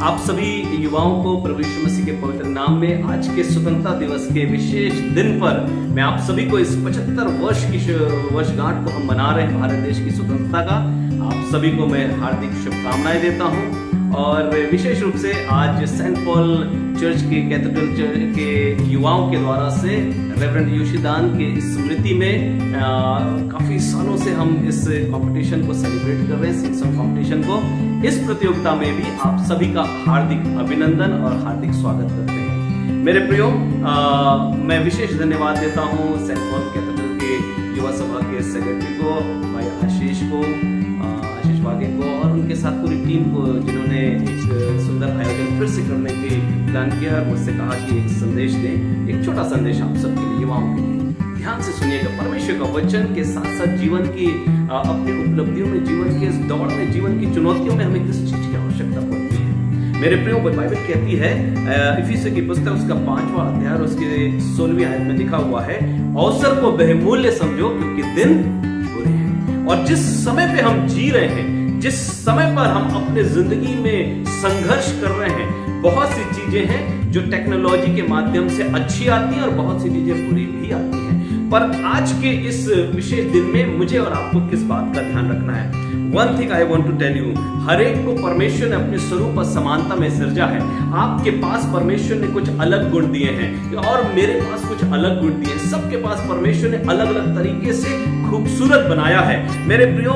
आप सभी युवाओं को प्रभु यीशु मसीह के पवित्र नाम में आज के स्वतंत्रता दिवस के विशेष दिन पर मैं आप सभी को इस 75 वर्ष की वर्षगांठ को हम मना रहे हैं भारत देश की स्वतंत्रता का। आप सभी को मैं हार्दिक शुभकामनाएं देता हूं और विशेष रूप से आज सेंट पॉल चर्च के कैथेड्रल चर्च के युवाओं के द्वारा से रेवरेंड योशीदान के स्मृति में काफी सालों से हम इस कंपटीशन को सेलिब्रेट कर रहे हैं, सिंग सॉन्ग कंपटीशन को। इस प्रतियोगिता में भी आप सभी का हार्दिक अभिनंदन और हार्दिक स्वागत करते हैं। मेरे प्रियो, मैं विशेष धन्यवाद देता हूँ सेंट पॉल कैथेड्रल के युवा सभा के सेक्रेटरी को, भाई आशीष को, आशीष वागे को और उनके साथ पूरी टीम को, जिन्होंने एक सुंदर आयोजन फिर से करने के प्लान किया और मुझसे कहा कि एक संदेश दें, एक छोटा संदेश आप सबके लिए, युवाओं के लिए। ध्यान से सुनिएगा, परमेश्वर का वचन के साथ साथ जीवन की अपनी उपलब्धियों में, जीवन के इस दौड़ में, जीवन की चुनौतियों में हमें किस चीज की आवश्यकता पड़ती है। मेरे प्रियो, बाइबल कहती है इफिसियों की पुस्तक उसका 5वां अध्याय उसके 16वीं आयत में लिखा हुआ है, अवसर को बहुमूल्य समझो क्योंकि दिन बुरे हैं। और जिस समय पे हम जी रहे हैं, जिस समय पर हम अपने जिंदगी में संघर्ष कर रहे हैं, बहुत सी चीजें हैं जो टेक्नोलॉजी के माध्यम से अच्छी आती हैं और बहुत सी चीजें बुरी भी आती हैं। पर आज के इस विशेष दिन में मुझे और आपको किस बात का ध्यान रखना है? One thing I want to tell you, हर एक को परमेश्वर ने अपने स्वरूप और समानता में सृजा है। आपके पास परमेश्वर ने कुछ अलग गुण दिए हैं और मेरे पास कुछ अलग गुण दिए हैं। सबके पास परमेश्वर ने अलग अलग तरीके से खूबसूरत बनाया है। मेरे प्रियो,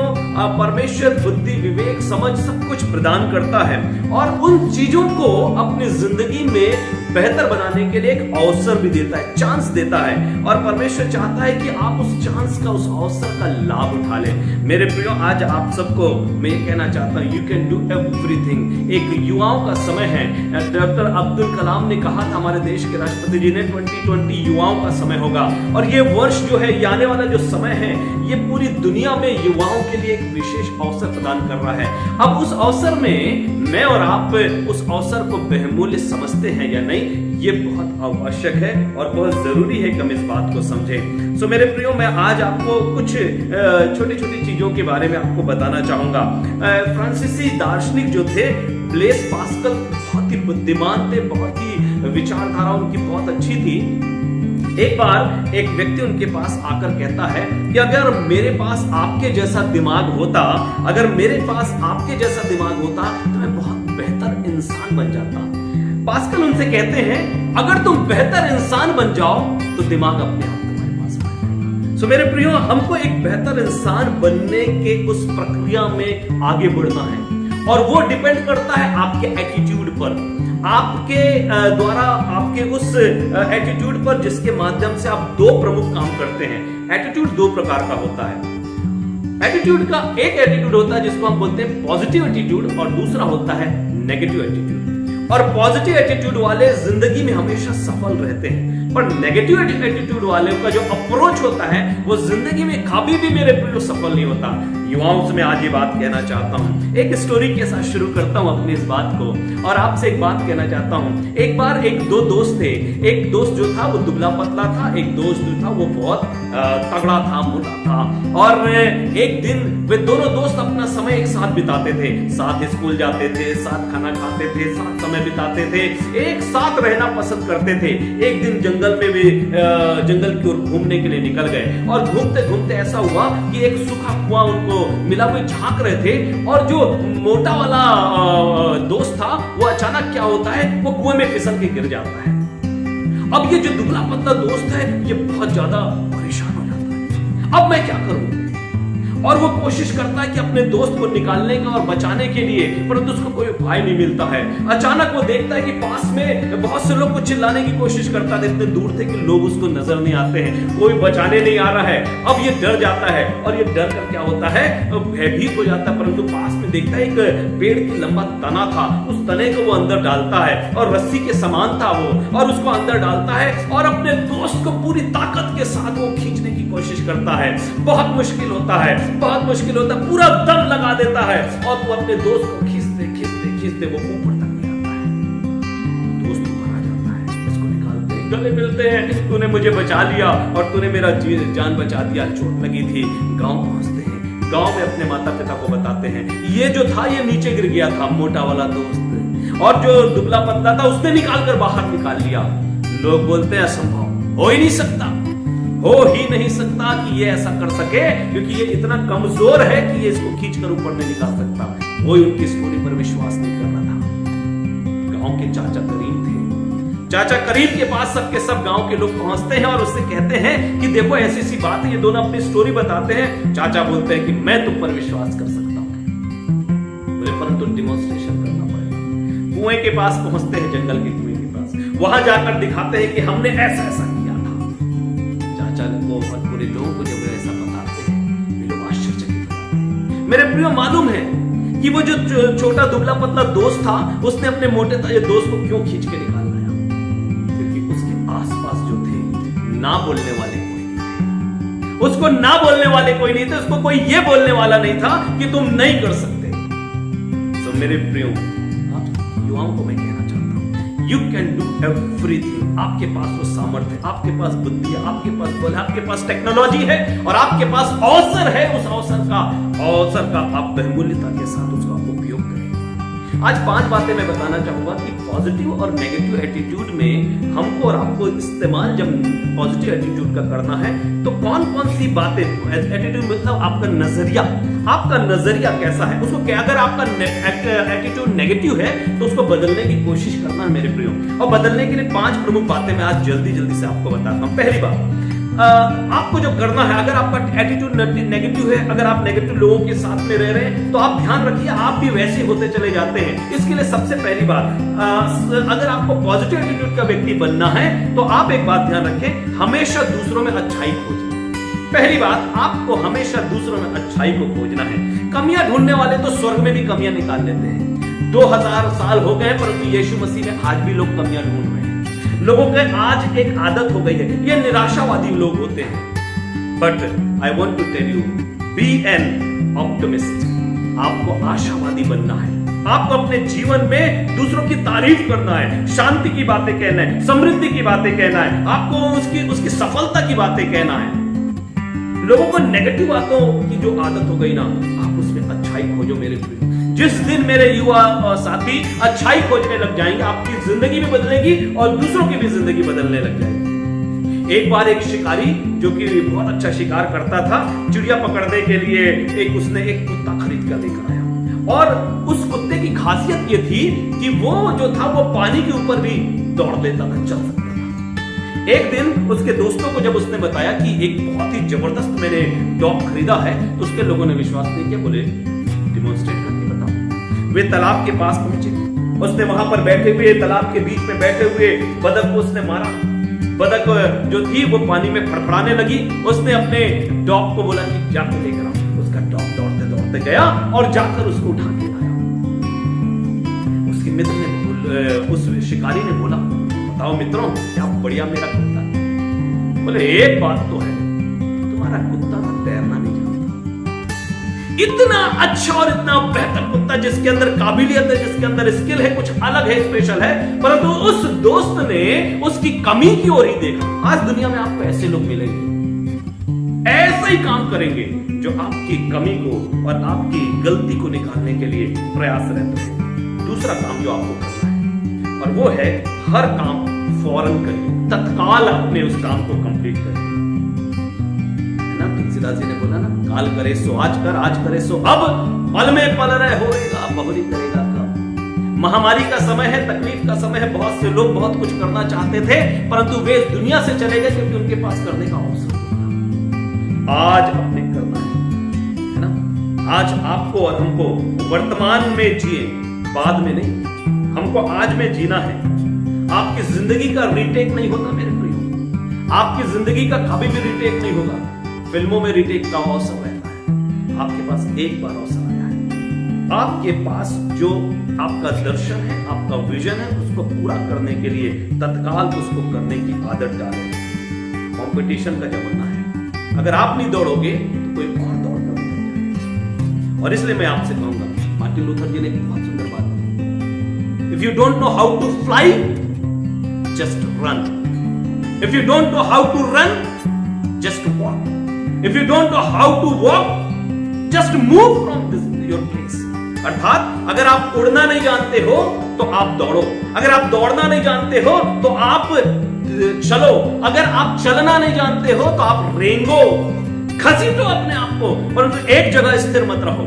परमेश्वर बुद्धि, विवेक, समझ सब कुछ प्रदान करता है और उन चीजों को अपनी जिंदगी में बेहतर बनाने के लिए एक अवसर भी देता है, चांस देता है। और परमेश्वर चाहता है कि आप उस चांस का, उस अवसर का लाभ उठा लें। मेरे प्रियो, आज आप सबको मैं ये कहना चाहता हूं, यू कैन डू एवरीथिंग। एक युवाओं का समय है। डॉक्टर अब्दुल कलाम ने कहा था, हमारे देश के राष्ट्रपति जी ने, 2020 युवाओं का समय होगा। और ये वर्ष जो है, ये आने वाला जो समय है, ये पूरी दुनिया में युवाओं के लिए एक विशेष अवसर प्रदान कर रहा है। अब उस अवसर में मैं और आप उस अवसर को बहुमूल्य समझते हैं या नहीं, ये बहुत आवश्यक है और बहुत जरूरी है कि हम इस बात को समझें। सो मेरे प्रियो, मैं आज आपको कुछ छोटी छोटी चीजों के बारे में आपको बताना चाहूंगा। फ्रांसीसी दार्शनिक जो थे, ब्लेस पास्कल, बहुत ही बुद्धिमान थे, बहुत ही विचारधारा उनकी बहुत अच्छी थी। एक बार एक व्यक्ति उनके पास आकर कहता है कि अगर मेरे पास आपके जैसा दिमाग होता, अगर मेरे पास आपके जैसा दिमाग होता तो मैं बहुत बेहतर इंसान बन जाता। पास्कल उनसे कहते हैं, अगर तुम बेहतर इंसान बन जाओ तो दिमाग अपने आप तुम्हारे पास आ जाएगा। सो मेरे प्रियो, हमको एक बेहतर इंसान बनने के उस प्रक्रिया में आगे बढ़ना है और वो डिपेंड करता है आपके एटीट्यूड पर, आपके द्वारा, आपके उस एटीट्यूड पर जिसके माध्यम से आप दो प्रमुख काम करते हैं। एटीट्यूड दो प्रकार का होता है। एटीट्यूड का एक एटीट्यूड होता है जिसको हम बोलते हैं पॉजिटिव एटीट्यूड और दूसरा होता है नेगेटिव एटीट्यूड। और पॉजिटिव एटीट्यूड वाले जिंदगी में हमेशा सफल रहते हैं, पर नेगेटिव एटीट्यूड वाले का जो अप्रोच होता है वो जिंदगी में कभी भी, मेरे प्रियो, सफल नहीं होता। युवाओं से मैं आज ये बात कहना चाहता हूं। एक स्टोरी के साथ शुरू करता हूं अपनी इस बात को और आपसे एक बात कहना चाहता हूं। एक बार दो दोस्त थे। एक दोस्त जो था वो दुबला पतला था, एक दोस्त जो था वो बहुत तगड़ा था, मोटा था। और एक दिन वे दोनों दोस्त अपना समय एक साथ बिताते थे, साथ स्कूल जाते थे, साथ खाना खाते थे, साथ समय बिताते थे, एक साथ रहना पसंद करते थे। एक दिन जंगल में वे जंगल की ओर घूमने के लिए निकल गए और घूमते घूमते ऐसा हुआ कि एक सूखा कुआं उनको मिला। वे झांक रहे थे और जो मोटा वाला दोस्त था वो अचानक क्या होता है, वो कुएं में फिसल के गिर जाता है। अब ये जो दुबला पतला दोस्त है ये बहुत ज्यादा परेशान हो जाता है। अब मैं क्या करूं? और वो कोशिश करता है कि अपने दोस्त को निकालने का और बचाने के लिए, परंतु उसको कोई उपाय नहीं मिलता है। अचानक वो देखता है कि पास में बहुत से लोग को चिल्लाने की कोशिश करता है, इतने दूर थे कि लोग उसको नजर नहीं आते हैं, कोई बचाने नहीं आ रहा है। अब ये डर जाता है और ये डर कर क्या होता है, भयभीत हो जाता है। परंतु पास में देखता है एक पेड़ की लंबा तना था, उस तने को वो अंदर डालता है और रस्सी के समान था वो, और उसको अंदर डालता है और अपने दोस्त को पूरी ताकत के साथ वो खींचने की कोशिश करता है। बहुत मुश्किल होता है, बहुत मुश्किल होता है, पूरा दम लगा देता है और वो अपने दोस्त को खींचते खींचते खींचते वो ऊपर तक ले आता है। दोस्त ऊपर आ जाता है, इसको निकालते, गले मिलते हैं, तूने मुझे बचा लिया और तूने मेरा जान बचा दिया, चोट लगी थी। गांव पहुंचते हैं, गांव में अपने माता पिता को बताते हैं, ये जो था ये नीचे गिर गया था, मोटा वाला दोस्त, और जो दुबला पतला था उसने निकाल कर बाहर निकाल लिया। लोग बोलते हैं असंभव, हो ही नहीं सकता, हो ही नहीं सकता कि ये ऐसा कर सके, क्योंकि ये इतना कमजोर है कि ये इसको खींचकर ऊपर नहीं निकाल सकता। कोई उनकी स्टोरी पर विश्वास नहीं कर रहा था। गांव के चाचा करीम थे। चाचा करीम के पास सबके सब गांव के लोग पहुंचते हैं और उससे कहते हैं कि देखो ऐसी सी बात है। ये दोनों अपनी स्टोरी बताते हैं। चाचा बोलते हैं कि मैं तुम पर विश्वास कर सकता हूं, मुझे परंतु डिमॉन्स्ट्रेशन करना पड़ेगा। कुएं के पास पहुंचते हैं, जंगल के कुएं के पास, वहां जाकर दिखाते हैं कि हमने ऐसा ऐसा किया था। चाचा को और पूरे लोगों को जब ऐसा बताते हैं, वे लोग आश्चर्यचकित होते हैं। मेरे प्रियो, मालूम है कि वो जो छोटा दुबला पतला दोस्त था, उसने अपने मोटे ताजे दोस्त को क्यों खींच के निकाल लाया? क्योंकि उसके आसपास जो थे, ना बोलने वाले कोई नहीं थे। उसको ना बोलने वाले कोई नहीं थे। उसको कोई ये बोलने वाला नहीं था कि तुम नहीं कर सकते। तो मेरे प्रियो, युवाओं को मैं कहना चाहता हूं, यू कैन डू एवरीथिंग। आपके पास वो सामर्थ्य है, आपके पास बुद्धि है, आपके पास बल है, आपके पास टेक्नोलॉजी है और आपके पास अवसर है। उस अवसर का आप बहुमूल्यता के साथ उसका उपयोग करें। आज 5 बातें मैं बताना चाहूंगा कि पॉजिटिव और नेगेटिव एटीट्यूड में हमको और आपको इस्तेमाल जब पॉजिटिव एटीट्यूड का करना है तो कौन कौन सी बातें। एटीट्यूड मतलब आपका नजरिया कैसा है, उसको क्या, अगर आपका एटीट्यूड नेगेटिव है तो उसको बदलने की कोशिश करना है मेरे प्रियो। और बदलने के लिए 5 प्रमुख बातें मैं आज जल्दी से आपको बताता हूं। पहली बात, आपको जो करना है, अगर आपका एटीट्यूड नेगेटिव है, अगर आप नेगेटिव लोगों के साथ में रह रहे हैं तो आप ध्यान रखिए आप भी वैसे होते चले जाते हैं। इसके लिए सबसे पहली बात, अगर आपको पॉजिटिव एटीट्यूड का व्यक्ति बनना है तो आप एक बात ध्यान रखें, हमेशा दूसरों में अच्छाई खोजें। पहली बात, आपको हमेशा दूसरों में अच्छाई को खोजना है। कमियां ढूंढने वाले तो स्वर्ग में भी कमियां निकाल लेते हैं। 2000 साल हो गए परंतु यीशु मसीह में आज भी लोग कमियां ढूंढ रहे हैं। लोगों के आज एक आदत हो गई है, ये निराशावादी लोग होते हैं। But I want to tell you, be an optimist. आपको आशावादी बनना है। आपको अपने जीवन में दूसरों की तारीफ करना है, शांति की बातें कहना है, समृद्धि की बातें कहना है, आपको उसकी सफलता की बातें कहना है। लोगों को नेगेटिव बातों की जो आदत हो गई ना, आप उसमें अच्छाई खोजो मेरे प्रिय। जिस दिन मेरे युवा साथी अच्छाई खोजने लग जाएंगे, आपकी जिंदगी भी बदलेगी और दूसरों की भी जिंदगी बदलने लग जाएगी। एक बार एक शिकारी जो कि बहुत अच्छा शिकार करता था, चिड़िया पकड़ने के लिए उसने एक कुत्ता खरीद कर लेकर आया और उस कुत्ते की खासियत ये थी कि वो जो था वो पानी के ऊपर भी दौड़ लेता था, चल सकता था। एक दिन उसके दोस्तों को जब उसने बताया कि एक बहुत ही जबरदस्त मैंने डॉग खरीदा है, तो उसके लोगों ने विश्वास नहीं किया, बोले डिमॉन्स्ट्रेट करके बताओ। वे तालाब के पास पहुंचे, उसने वहां पर बैठे हुए, तालाब के बीच में बैठे हुए बतख को उसने मारा। बतख जो थी वो पानी में फड़फड़ाने लगी। उसने अपने डॉग को बोला कि जाकर लेकर आओ। उसका डॉग दौड़ते दौड़ते गया और जाकर उसको उठा के लाया। उसके मित्र ने, उस शिकारी ने बोला, बताओ मित्रों, क्या बढ़िया मेरा कुत्ता है। बोले एक बात तो है, तुम्हारा कुत्ता तो तैरना नहीं जानता। इतना अच्छा और इतना बेहतर कुत्ता जिसके अंदर काबिलियत है, जिसके अंदर स्किल है, कुछ अलग है, स्पेशल है, परंतु उस दोस्त ने उसकी कमी की ओर ही देखा। आज दुनिया में आपको ऐसे लोग मिलेंगे, ऐसे ही काम करेंगे जो आपकी कमी को और आपकी गलती को निकालने के लिए प्रयास रहते हैं। दूसरा काम जो आपको करना है और वो है हर काम फौरन करिए, तत्काल अपने उस काम को कंप्लीट करिए। तुलसीदास जी ने बोला ना, काल करे सो आज कर, आज करे सो अब, पल में पल रहे होएगा, बहुरी करेगा कब। महामारी का समय है, तकलीफ का समय है, बहुत से लोग बहुत कुछ करना चाहते थे परंतु वे दुनिया से चले गए क्योंकि उनके पास करने का अवसर था। आज अपने करना है ना। आज आपको और हमको वर्तमान में जिए, बाद में नहीं। हमको आज में जीना है। आपकी जिंदगी का रीटेक नहीं होता मेरे प्रियो, आपकी जिंदगी का कभी भी रीटेक नहीं होगा। फिल्मों में रीटेक का अवसर रहता है, आपके पास एक बार अवसर आया है। आपके पास जो आपका दर्शन है, आपका विजन है, उसको पूरा करने के लिए तत्काल उसको करने की आदत डालें। कंपटीशन का जमाना है, अगर आप नहीं दौड़ोगे तो कोई और दौड़ कर। और इसलिए मैं आपसे कहूंगा, मार्टिन लूथर जी ने एक बहुत सुंदर बात कही, if you don't know how to fly, just run. If you don't know how to run, just walk. If you don't know how to walk, just move from this your place. अर्थात अगर आप उड़ना नहीं जानते हो तो आप दौड़ो, अगर आप दौड़ना नहीं जानते हो तो आप चलो, अगर आप चलना नहीं जानते हो तो आप रेंगो, घसीटो अपने आप को, परंतु एक जगह स्थिर मत रहो।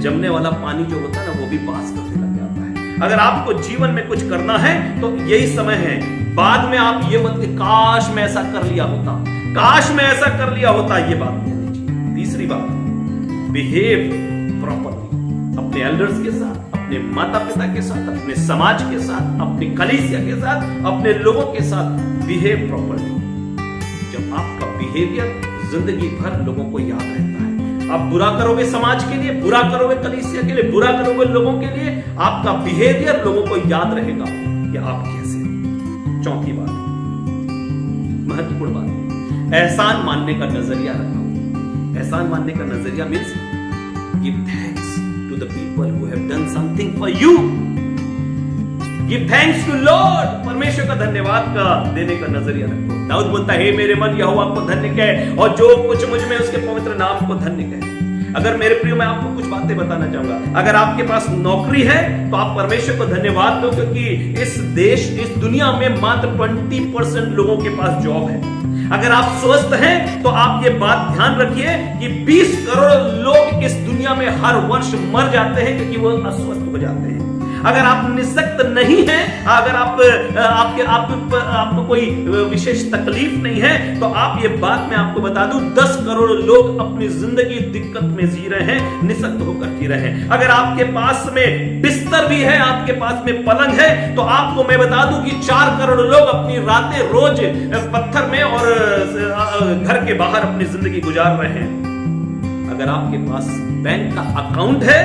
जमने वाला पानी जो होता है ना, वो भी पास करने लग जाता है। अगर आपको जीवन में कुछ करना है तो यही समय है। बाद में आप ये मत कि काश मैं ऐसा कर लिया होता, काश मैं ऐसा कर लिया होता, ये बात नहीं होनी चाहिए। तीसरी बात, बिहेव प्रॉपरली अपने एल्डर्स के साथ, अपने माता पिता के साथ, अपने समाज के साथ, अपनी कलीसिया के साथ, अपने लोगों के साथ बिहेव प्रॉपरली। जब आपका बिहेवियर जिंदगी भर लोगों को याद रहता है, आप बुरा करोगे समाज के लिए, बुरा करोगे कलीसिया के लिए, बुरा करोगे लोगों के लिए, आपका बिहेवियर लोगों को याद रहेगा कि आप कैसे हो। चौथी बात, महत्वपूर्ण बात, एहसान मानने का नजरिया रखो। एहसान मानने का नजरिया means give thanks to the people who have done something for you. Give thanks to lord, परमेश्वर का धन्यवाद का देने का नजरिया रखो। दाऊद बोलता है, हे मेरे मन यहोवा को धन्य कहे और जो कुछ मुझ में उसके पवित्र नाम को धन्य कहे। अगर मेरे प्रियो, मैं आपको कुछ बातें बताना चाहूंगा। अगर आपके पास नौकरी है तो आप परमेश्वर को धन्यवाद दो, क्योंकि इस देश, इस दुनिया में मात्र 20% लोगों के पास जॉब है। अगर आप स्वस्थ हैं तो आप ये बात ध्यान रखिए कि 20 करोड़ लोग इस दुनिया में हर वर्ष मर जाते हैं क्योंकि वो अस्वस्थ हो जाते हैं। अगर आप निःशक्त नहीं हैं, अगर आपको कोई विशेष तकलीफ नहीं है, तो आप ये बात मैं आपको बता दूं, 10 करोड़ लोग अपनी जिंदगी दिक्कत में जी रहे हैं, निःशक्त होकर जी रहे हैं। अगर आपके पास में बिस्तर भी है, आपके पास में पलंग है, तो आपको मैं बता दूं कि 4 करोड़ लोग अपनी रातें रोज पत्थर में और घर के बाहर अपनी जिंदगी गुजार रहे हैं। अगर आपके पास बैंक का अकाउंट है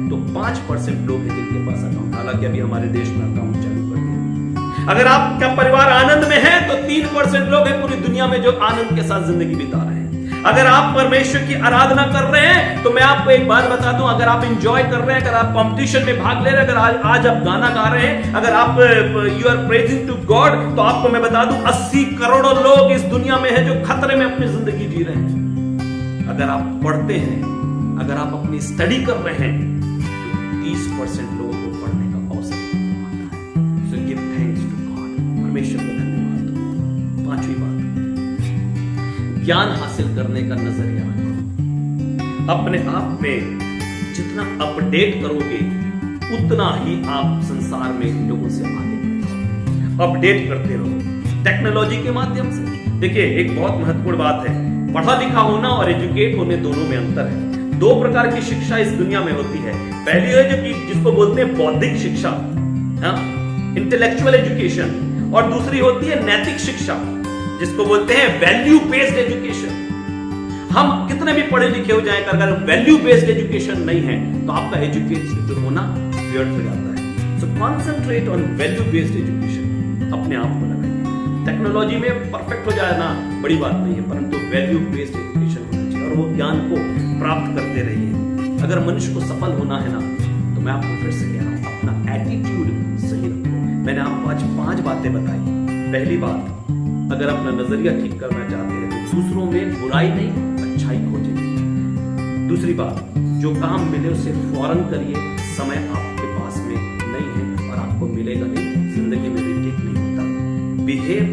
तो 5% लोग हैं जिनके पास अकाउंट, हालांकि अभी हमारे देश में अकाउंट चालू कर दिया। अगर आपका परिवार आनंद में है तो 3% लोग हैं पूरी दुनिया में जो आनंद के साथ जिंदगी बिता रहे हैं। अगर आप परमेश्वर की आराधना कर रहे हैं तो मैं आपको एक बात बता दूं, अगर आप एंजॉय कर रहे हैं, अगर आप कंपटीशन में भाग ले रहे हैं, अगर आज आप गाना गा रहे हैं, अगर आप you are praising to God, तो आपको मैं बता दूं 80 करोड़ लोग इस दुनिया में हैं जो खतरे में अपनी जिंदगी जी रहे हैं। अगर आप पढ़ते हैं, अगर आप अपनी स्टडी कर रहे हैं, 30% लोगों को पढ़ने का अवसर मिलता है। So give thanks to God, परमेश्वर को धन्यवाद दो। पांचवी बात, ज्ञान हासिल करने का नजरिया रखो। अपने आप में जितना अपडेट करोगे उतना ही आप संसार में लोगों से आगे बढ़ोगे। अपडेट करते रहो टेक्नोलॉजी के माध्यम से। देखिए, एक बहुत महत्वपूर्ण बात है, पढ़ा लिखा होना और एजुकेट होने दोनों में अंतर है। 2 प्रकार की शिक्षा इस दुनिया में होती है। पहली है जो कि जिसको बोलते हैं बौद्धिक शिक्षा, इंटेलेक्चुअल एजुकेशन, और दूसरी होती है नैतिक शिक्षा, जिसको बोलते हैं वैल्यू बेस्ड एजुकेशन। हम कितने भी पढ़े लिखे हो जाए, अगर वैल्यू बेस्ड एजुकेशन नहीं है तो आपका एजुकेशन होना व्यर्थ हो जाता है। So concentrate on value based education, अपने आप को लगाइए। टेक्नोलॉजी में परफेक्ट हो जाए ना, बड़ी बात नहीं है, परंतु वैल्यू बेस्ड एजुकेशन होना चाहिए और वो ज्ञान को प्राप्त करते रहिए। अगर मनुष्य को सफल होना है ना, तो मैं आपको फिर से कह रहा हूं, अपना एटीट्यूड सही रखो। मैंने आपको आज 5 बातें बताई। पहली बात, अगर अपना नजरिया ठीक करना चाहते हैं तो दूसरों में बुराई नहीं, अच्छाई खोजें। दूसरी बात, जो काम मिले उसे फौरन करिए, समय आपके पास में नहीं है और आपको मिलेगा नहीं, जिंदगी में भी ठीक नहीं होता। बिहेव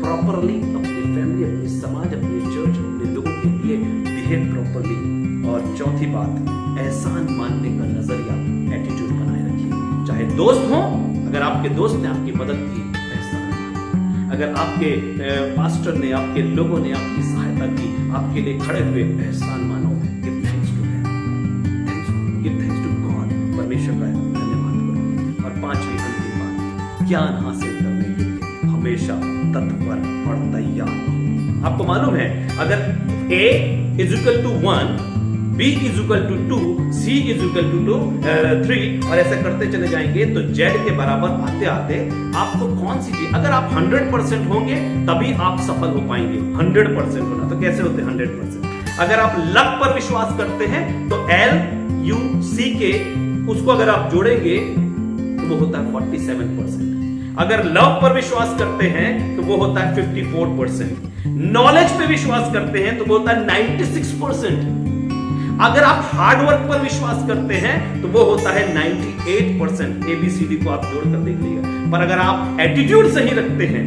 प्रॉपरली, अपनी फैमिली, अपने समाज, अपने चर्च, अपने लोगों के लिए बिहेव प्रॉपरली। और चौथी बात, एहसान मानने का नजरिया, एटीट्यूड बनाए रखिए। चाहे दोस्त हो, अगर आपके दोस्त ने आपकी मदद की, एहसान मानो। अगर आपके पास्टर ने, आपके लोगों ने आपकी सहायता की, आपके लिए खड़े हुए, एहसान मानो। Give thanks to him, give thanks to God, परमेश्वर का धन्यवाद करो। और 5वीं अंतिम बात, ज्ञान हासिल करने के लिए हमेशा तत्पर और तैयार हो। आपको मालूम है, अगर A is equal to 1, B is equal to 2, C is equal to 3 और ऐसा करते चले जाएंगे तो Z के बराबर आते आते आपको कौन सी चीज, अगर आप 100% होंगे तभी आप सफल हो पाएंगे। 100% होना तो कैसे होते हैं 100%? अगर आप लक पर विश्वास करते हैं तो L U C के उसको अगर आप जोड़ेंगे तो वो होता है 47%। अगर लव पर विश्वास करते हैं तो वो होता है 54%। नॉलेज पे विश्वास करते हैं तो वो होता है 96%। अगर आप हार्ड वर्क पर विश्वास करते हैं तो वो होता है 98%। ABCD को आप जोड़कर देख लीजिएगा। पर अगर आप एटीट्यूड सही रखते हैं,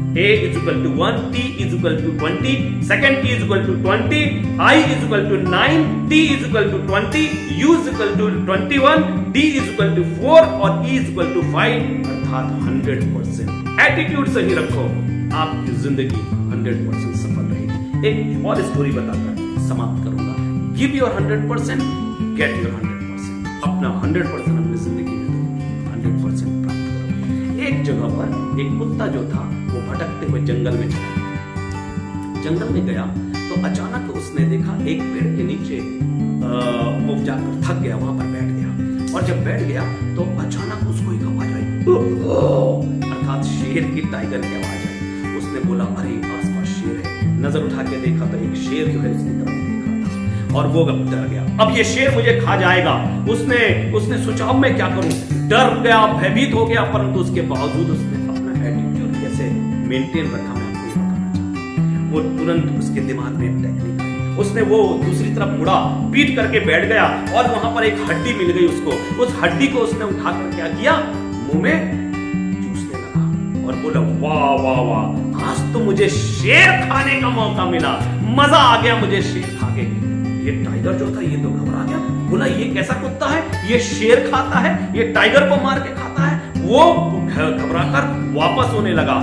A is equal to 1, T is equal to 20, second T is equal to 20, I is equal to 9, T is equal to 20, U is equal to 21, D is equal to 4 और E is equal to 5, अर्थात 100%। Attitude सही रखो, आपकी जिंदगी 100% सफल रहेगी। एक और स्टोरी बताकर समाप्त करूंगा। Give your 100%, get your 100%। अपना 100% अपनी जिंदगी में दो, 100% प्राप्त करो। एक जगह पर एक कुत्ता जो था वो भटकते हुए जंगल में चला गया। जंगल में गया तो अचानक उसने देखा एक पेड़ के नीचे वो जाकर थक गया, वहां पर बैठ गया। और जब बैठ गया तो अचानक उसको एक आवाज आई, अर्थात शेर की, टाइगर की आवाज आई। उसने बोला अरे आसपास शेर है। नजर उठा के देखा तो एक शेर जो है उसकी तरफ देखा था और वो डर गया, अब ये शेर मुझे खा जाएगा। उसने सोचा अब मैं क्या करूं, डर गया, भयभीत हो गया। परंतु उसके बावजूद उसने अपना एटीट्यूड कैसे मेंटेन रखा, मैं आपको बताना चाहता हूं। वो तुरंत उसके दिमाग में एक टेक्निक आई। उसने वो दूसरी तरफ मुड़ा, पीट करके बैठ गया और वहां पर एक हड्डी मिल गई उसको। उस हड्डी को उसने उठाकर क्या किया, मुंह में चूसने लगा और बोला वाह वाह वाह, आज तो मुझे शेर खाने का मौका मिला, मजा आ गया मुझे शेर खा के। ये टाइगर जो था ये तो घबरा गया, बोला ये कैसा कुत्ता है, ये शेर खाता है, ये टाइगर को मार के खाता है। वो घबराकर वापस होने लगा।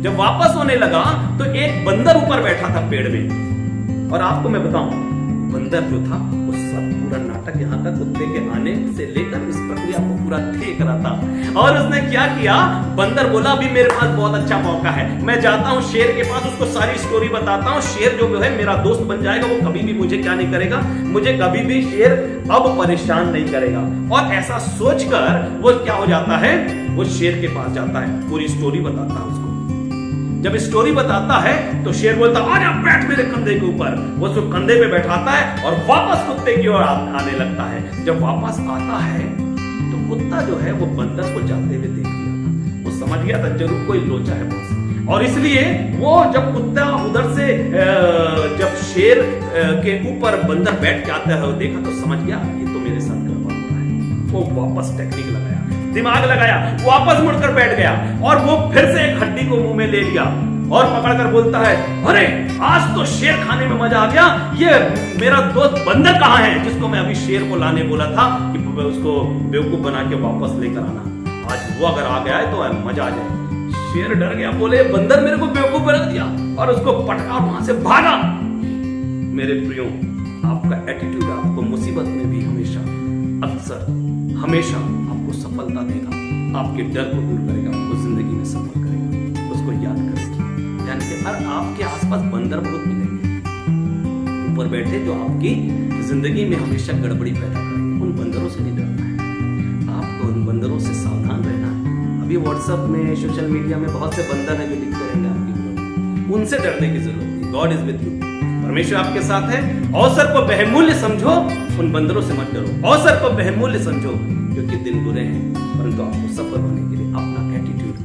जब वापस होने लगा तो एक बंदर ऊपर बैठा था पेड़ में। और आपको मैं बताऊं, बंदर जो था वो सब पूरा नाटक यहाँ का कुत्ते के आने से लेकर इस प्रक्रिया को पूरा देख रहा था। और उसने क्या किया, बंदर बोला अभी मेरे पास बहुत अच्छा मौका है, मैं जाता हूँ शेर के पास, उसको सारी स्टोरी बताता हूँ। शेर जो है मेरा दोस्त बन जाएगा, वो कभी भी मुझे क्या नहीं करेगा, मुझे कभी भी शेर अब परेशान नहीं करेगा। और ऐसा सोचकर वो क्या हो जाता है, वो शेर के पास जाता है, पूरी स्टोरी बताता है उसको। जब स्टोरी बताता है तो शेर बोलता आजा बैठ मेरे कंधे के ऊपर। वो उसको कंधे पे बैठाता है और वापस कुत्ते की ओर आने लगता है। जब वापस आता है तो कुत्ता जो है वो बंदर को जाते हुए देख लिया था। वो समझ गया था जरूर कोई लोचा है बॉस। और इसलिए वो जब कुत्ता उधर से जब शेर के ऊपर बंदर बैठ के आता है वो देखा तो समझ गया ये तो मेरे साथ गड़बड़ हो रहा है। वो वापस टेक्निक लगाया, दिमाग लगाया, वापस मुड़कर बैठ गया और वो फिर से एक हड्डी को मुंह में ले लिया और पकड़कर बोलता है अरे आज तो शेर खाने में मजा आ गया, ये मेरा दोस्त बंदर कहाँ है जिसको मैं अभी शेर को लाने बोला था कि उसको बेवकूफ बना के वापस लेकर आना। आज वो अगर आ गया है तो मजा आ जाए। शेर डर गया, बोले बंदर मेरे को बेवकूफ बना दिया और उसको पटका और वहां से भागा। मेरे प्रियो, आपका एटीट्यूड आपको मुसीबत में भी हमेशा, अक्सर, हमेशा आपको सफलता देगा, आपके डर को दूर करेगा, आपको जिंदगी में सफल करेगा। उसको याद करें, यानी कि हर आपके आसपास बंदर बहुत मिलेंगे ऊपर बैठे जो आपकी जिंदगी में हमेशा गड़बड़ी पैदा करेंगे। उन बंदरों से नहीं डरना है, आपको उन बंदरों से सावधान रहना है। अभी व्हाट्सएप में, सोशल मीडिया में बहुत से बंदर हैं जो लिखते रहेंगे आपकी विरोध, उनसे डरने की जरूरत नहीं। गॉड इज विद यू, परमेश्वर आपके साथ है। अवसर को बहुमूल्य समझो, उन बंदरों से मत डरो। अवसर को बहुमूल्य समझो क्योंकि दिन बुरे हैं, परंतु आपको सफल होने के लिए अपना एटीट्यूड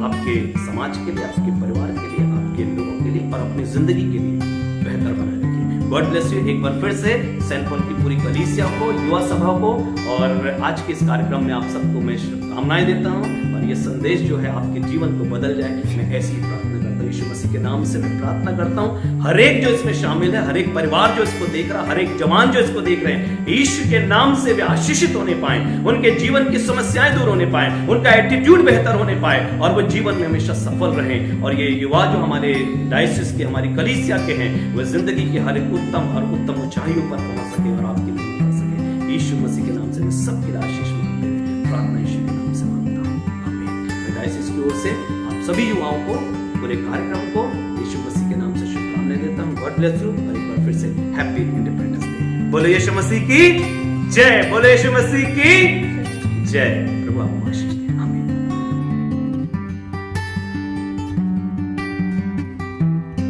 आपके समाज के लिए, आपके परिवार के लिए, आपके लोगों के लिए और अपनी जिंदगी के लिए बेहतर बनाए रखिए। God bless you. एक बार फिर से सेंट पॉल की पूरी कलीसिया को, युवा सभा को और आज के इस कार्यक्रम में आप सबको मैं शुभकामनाएं देता हूं और ये संदेश जो है आपके जीवन को बदल जाए, मैं ऐसी प्रार्थना करता हूं। यीशु मसीह के नाम से मैं प्रार्थना करता हूं, हर एक जो इसमें शामिल है, हर एक परिवार जो इसको देख रहा, हर एक जवान जो इसको देख रहे हैं, यीशु के नाम से वे आशीषित होने पाए, उनके जीवन की समस्याएं दूर होने पाए, उनका एटीट्यूड बेहतर होने पाए और वो जीवन में हमेशा सफल रहे। और ये युवा जो हमारे डायसिस के, हमारी कलीसिया के हैं, वे जिंदगी की हर एक उत्तम और उत्तम ऊंचाइयों पर पहुंच सके और आपकी मदद कर सके। यीशु मसीह के नाम से मैं सबके लिए आशीष मांगता हूं, प्रार्थना यीशु के नाम से मांगता हूं, आमीन। मैं डायसिस की ओर से आप सभी युवाओं को, पूरे कार्यक्रम को यीशु मसीह के नाम से शुभकामनाएं देता हूं। गॉड ब्लेस यू और एक बार फिर से हैप्पी इंडिपेंडेंस डे। बोलो यीशु मसीह की जय, बोलो यीशु मसीह की जय। प्रभु आपको आशीष